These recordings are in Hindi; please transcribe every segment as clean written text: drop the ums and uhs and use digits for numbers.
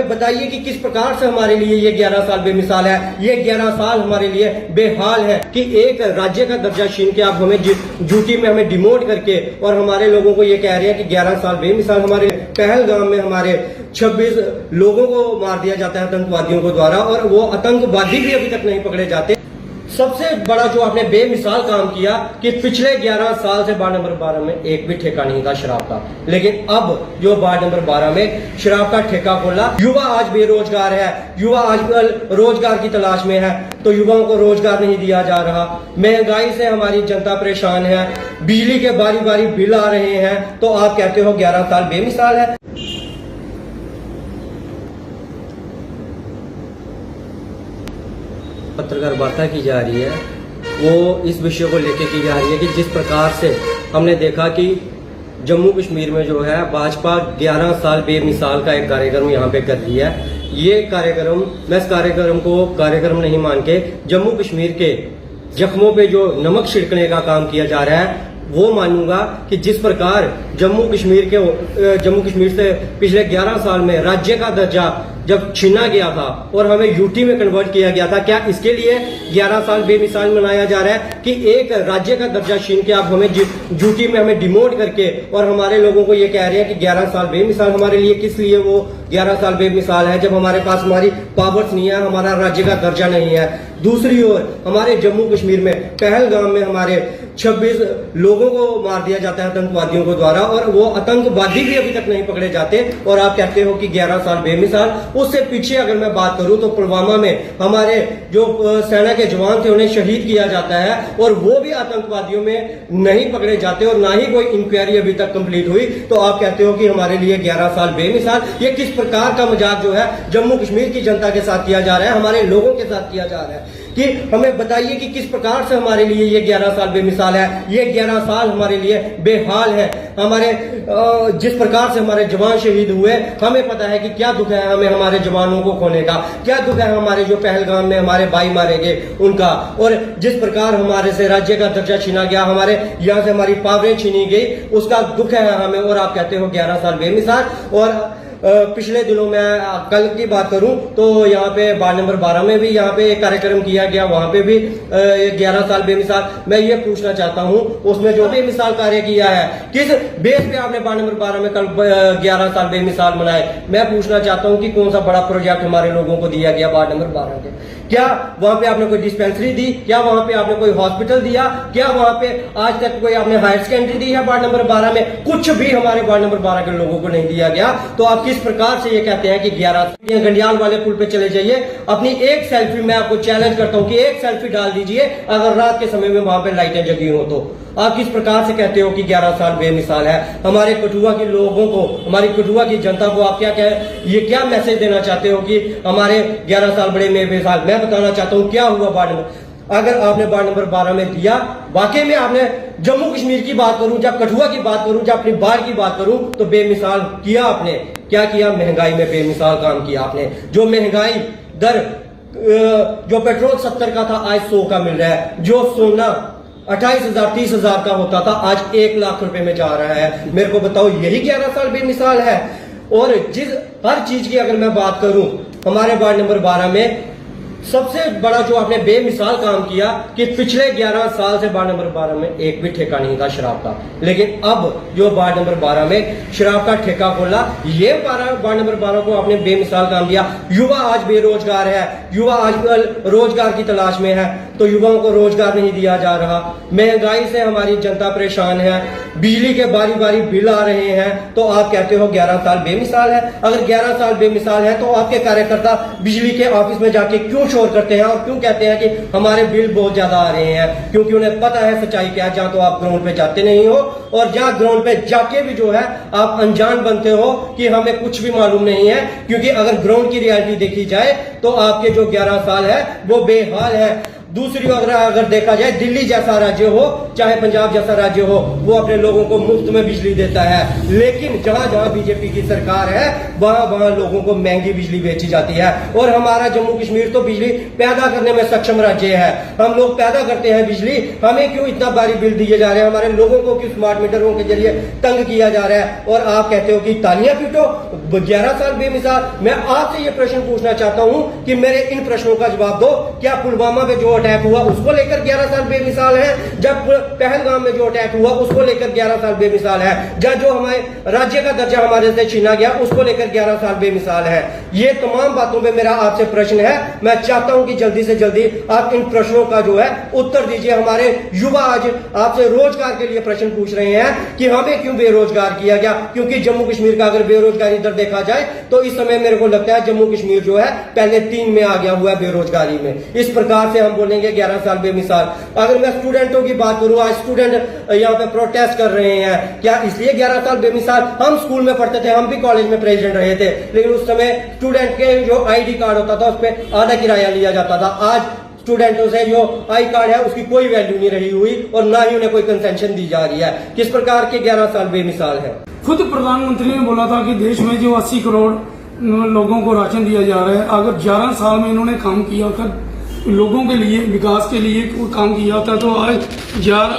हमें बताइए कि किस प्रकार से हमारे लिए ये 11 साल बेमिसाल है। ये 11 साल हमारे लिए बेहाल है कि एक राज्य का दर्जा छीन के आप हमें ड्यूटी में हमें डिमोट करके और हमारे लोगों को ये कह रहे हैं कि 11 साल बेमिसाल। हमारे पहलगाम में हमारे 26 लोगों को मार दिया जाता है आतंकवादियों को द्वारा, और वो आतंकवादी भी अभी तक नहीं पकड़े जाते। सबसे बड़ा जो आपने बेमिसाल काम किया कि पिछले 11 साल से वार्ड नंबर 12 में एक भी ठेका नहीं था शराब का, लेकिन अब जो वार्ड नंबर 12 में शराब का ठेका खोला। युवा आज बेरोजगार है, युवा आजकल रोजगार की तलाश में है, तो युवाओं को रोजगार नहीं दिया जा रहा। महंगाई से हमारी जनता परेशान है, बिजली के बारी बारी बिल आ रहे हैं, तो आप कहते हो 11 साल बेमिसाल है। पत्रकार वार्ता की जा रही है वो इस विषय को लेकर की जा रही है कि जिस प्रकार से हमने देखा कि जम्मू कश्मीर में जो है भाजपा 11 साल बेमिसाल का एक कार्यक्रम यहाँ पे कर दिया है। ये कार्यक्रम, मैं इस कार्यक्रम को कार्यक्रम नहीं मान के जम्मू कश्मीर के जख्मों पे जो नमक छिड़कने का काम किया जा रहा है वो मानूंगा कि जिस प्रकार जम्मू कश्मीर से पिछले 11 साल में राज्य का दर्जा जब छीना गया था और हमें यूटी में कन्वर्ट किया गया था, क्या इसके लिए 11 साल बेमिसाल मनाया जा रहा है कि एक राज्य का दर्जा छीन के आप हमें यूटी में हमें डिमोट करके और हमारे लोगों को ये कह रहे हैं कि 11 साल बेमिसाल। हमारे लिए किस लिए वो 11 साल बेमिसाल है जब हमारे पास हमारी पावर्स नहीं है, हमारा राज्य का दर्जा नहीं है। दूसरी ओर हमारे जम्मू कश्मीर में पहलगाम में हमारे 26 लोगों को मार दिया जाता है आतंकवादियों को द्वारा, और वो आतंकवादी भी अभी तक नहीं पकड़े जाते, और आप कहते हो कि 11 साल बेमिसाल। उससे पीछे अगर मैं बात करूं तो पुलवामा में हमारे जो सेना के जवान थे उन्हें शहीद किया जाता है, और वो भी आतंकवादियों में नहीं पकड़े जाते, और ना ही कोई इंक्वायरी अभी तक कंप्लीट हुई, तो आप कहते हो कि हमारे लिए 11 साल बेमिसाल। ये किस प्रकार का मजाक जो है जम्मू कश्मीर की जनता के साथ किया जा रहा है, हमारे लोगों के साथ किया जा रहा है कि हमें बताइए कि किस प्रकार से हमारे लिए ये 11 साल बेमिसाल है। ये 11 साल हमारे लिए बेहाल है। हमारे जिस प्रकार से हमारे जवान शहीद हुए, हमें पता है कि क्या दुख है हमें हमारे जवानों को खोने का, क्या दुख है हमारे जो पहलगाम में हमारे भाई मारे गए उनका, और जिस प्रकार हमारे से राज्य का दर्जा छीना गया, हमारे यहाँ से हमारी पावरें छीनी गई, उसका दुख है हमें, और आप कहते हो 11 साल बेमिसाल। और पिछले दिनों में कल की बात करूं तो यहाँ पे वार्ड नंबर 12 में भी यहाँ पे एक कार्यक्रम किया गया, वहां पे भी 11 साल बेमिसाल। मैं ये पूछना चाहता हूं उसमें जो बेमिसाल कार्य किया है, किस बेस पे आपने वार्ड नंबर 12 में कल 11 साल बेमिसाल मनाए? मैं पूछना चाहता हूं कि कौन सा बड़ा प्रोजेक्ट हमारे लोगों को दिया गया वार्ड नंबर 12 के? क्या वहां पे आपने कोई डिस्पेंसरी दी? क्या वहां पे आपने कोई हॉस्पिटल दिया? क्या वहां पे आज तक कोई आपने हायर सेकेंडरी दी है वार्ड नंबर 12 में? कुछ भी हमारे वार्ड नंबर 12 के लोगों को नहीं दिया गया। तो आप किस प्रकार से ये कहते हैं कि 11 गंडियाल वाले पुल पे चले जाइए, अपनी एक सेल्फी, मैं आपको चैलेंज करता हूं कि एक सेल्फी डाल दीजिए अगर रात के समय में वहां पे लाइटें जगी हो तो। आप किस प्रकार से कहते हो कि 11 साल बेमिसाल है? हमारे कठुआ के लोगों को, हमारी कठुआ की जनता को आप ये क्या मैसेज देना चाहते हो कि हमारे 11 साल बड़े बेमिसाल? मैं बताना चाहता हूं क्या हुआ वार्ड नंबर, अगर आपने वार्ड नंबर 12 में दिया, वाकई में आपने जम्मू कश्मीर की बात करूं, जब कठुआ की बात करूं, जब अपनी बाढ़ की बात करूं, तो बेमिसाल किया आपने। क्या किया? महंगाई में बेमिसाल काम किया आपने। जो महंगाई दर, जो पेट्रोल 70 का था आज 100 का मिल रहा है, जो सोना 28,000 30,000 का होता था आज 1 लाख रुपए में जा रहा है। मेरे को बताओ, यही 11 साल बेमिसाल है? और हर चीज की अगर मैं बात करूं, हमारे वार्ड नंबर 12 में सबसे बड़ा जो आपने बेमिसाल काम किया कि पिछले 11 साल से वार्ड नंबर 12 में एक भी ठेका नहीं था शराब का, लेकिन अब जो वार्ड नंबर 12 में शराब का ठेका खोला, ये वार्ड नंबर 12 को आपने बेमिसाल काम दिया। युवा आज बेरोजगार है, युवा आजकल रोजगार की तलाश में है, तो युवाओं को रोजगार नहीं दिया जा रहा। महंगाई से हमारी जनता परेशान है, बिजली के बारी बारी बिल आ रहे हैं, तो आप कहते हो 11 साल बेमिसाल है। अगर 11 साल बेमिसाल है तो आपके कार्यकर्ता बिजली के ऑफिस में जाके क्यों शोर करते हैं और क्यों कहते हैं कि हमारे बिल बहुत ज्यादा आ रहे हैं? क्योंकि उन्हें पता है सच्चाई क्या है। जहां तो आप ग्राउंड पे जाते नहीं हो, और जहां ग्राउंड पे जाके भी जो है आप अनजान बनते हो कि हमें कुछ भी मालूम नहीं है। क्योंकि अगर ग्राउंड की रियलिटी देखी जाए तो आपके जो 11 साल है वो बेहाल है। दूसरी अगर देखा जाए, दिल्ली जैसा राज्य हो चाहे पंजाब जैसा राज्य हो, वो अपने लोगों को मुफ्त में बिजली देता है। लेकिन जहां जहां बीजेपी की सरकार है वहां वहां लोगों को महंगी बिजली बेची जाती है। और हमारा जम्मू कश्मीर तो बिजली पैदा करने में सक्षम राज्य है, हम लोग पैदा करते हैं बिजली, हमें क्यों इतना भारी बिल दिए जा रहे हैं, हमारे लोगों को क्यों स्मार्ट मीटरों के जरिए तंग किया जा रहा है। और आप कहते हो कि तालियां पीटो, 11 साल बेमिसाल। मैं आपसे ये प्रश्न पूछना चाहता हूं कि मेरे इन प्रश्नों का जवाब दो। क्या पुलवामा में जो अटैक हुआ उसको लेकर 11 साल बेमिसाल है? जब पहलगाम में जो अटैक हुआ उसको लेकर 11 साल बेमिसाल है? जब जो हमारे राज्य का दर्जा हमारे से छीना गया उसको लेकर 11 साल बेमिसाल है? ये तमाम बातों पे मेरा आपसे प्रश्न है। मैं चाहता हूं कि जल्दी से जल्दी आप इन प्रश्नों का जो है उत्तर दीजिए। हमारे युवा आज आपसे रोजगार के लिए प्रश्न पूछ रहे हैं कि हमें क्यों बेरोजगार किया गया, क्योंकि जम्मू कश्मीर का अगर बेरोजगारी दर देखा जाए तो इस समय मेरे को लगता है जम्मू कश्मीर जो है पहले 3 में आ गया हुआ है बेरोजगारी में। इस प्रकार से हम बोलेंगे 11 साल बेमिसाल। अगर मैं स्टूडेंटों की बात करूं, आज स्टूडेंट यहाँ पे प्रोटेस्ट कर रहे हैं, क्या इसलिए 11 साल बेमिसाल? हम स्कूल में पढ़ते थे, हम भी कॉलेज में प्रेसिडेंट रहे थे, लेकिन उस समय स्टूडेंट के जो आईडी कार्ड होता था उस पर आधा किराया लिया जाता था। आज स्टूडेंटों से जो आई कार्ड है उसकी कोई वैल्यू नहीं रही हुई और ना ही उन्हें कोई कंसेशन दी जा रही है। किस प्रकार के 11 साल बेमिसाल है? खुद प्रधानमंत्री ने बोला था कि देश में जो 80 करोड़ लोगों को राशन दिया जा रहा है, अगर 11 साल में इन्होंने काम किया होता, लोगों के लिए विकास के लिए काम किया होता, तो आज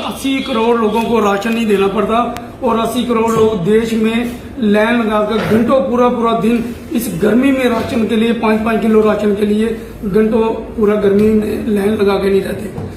80 करोड़ लोगों को राशन नहीं देना पड़ता और 80 करोड़ लोग देश में लाइन लगाकर घंटों पूरा दिन इस गर्मी में राशन के लिए 5-5 किलो राशन के लिए घंटों पूरा गर्मी में लाइन लगा के नहीं रहते।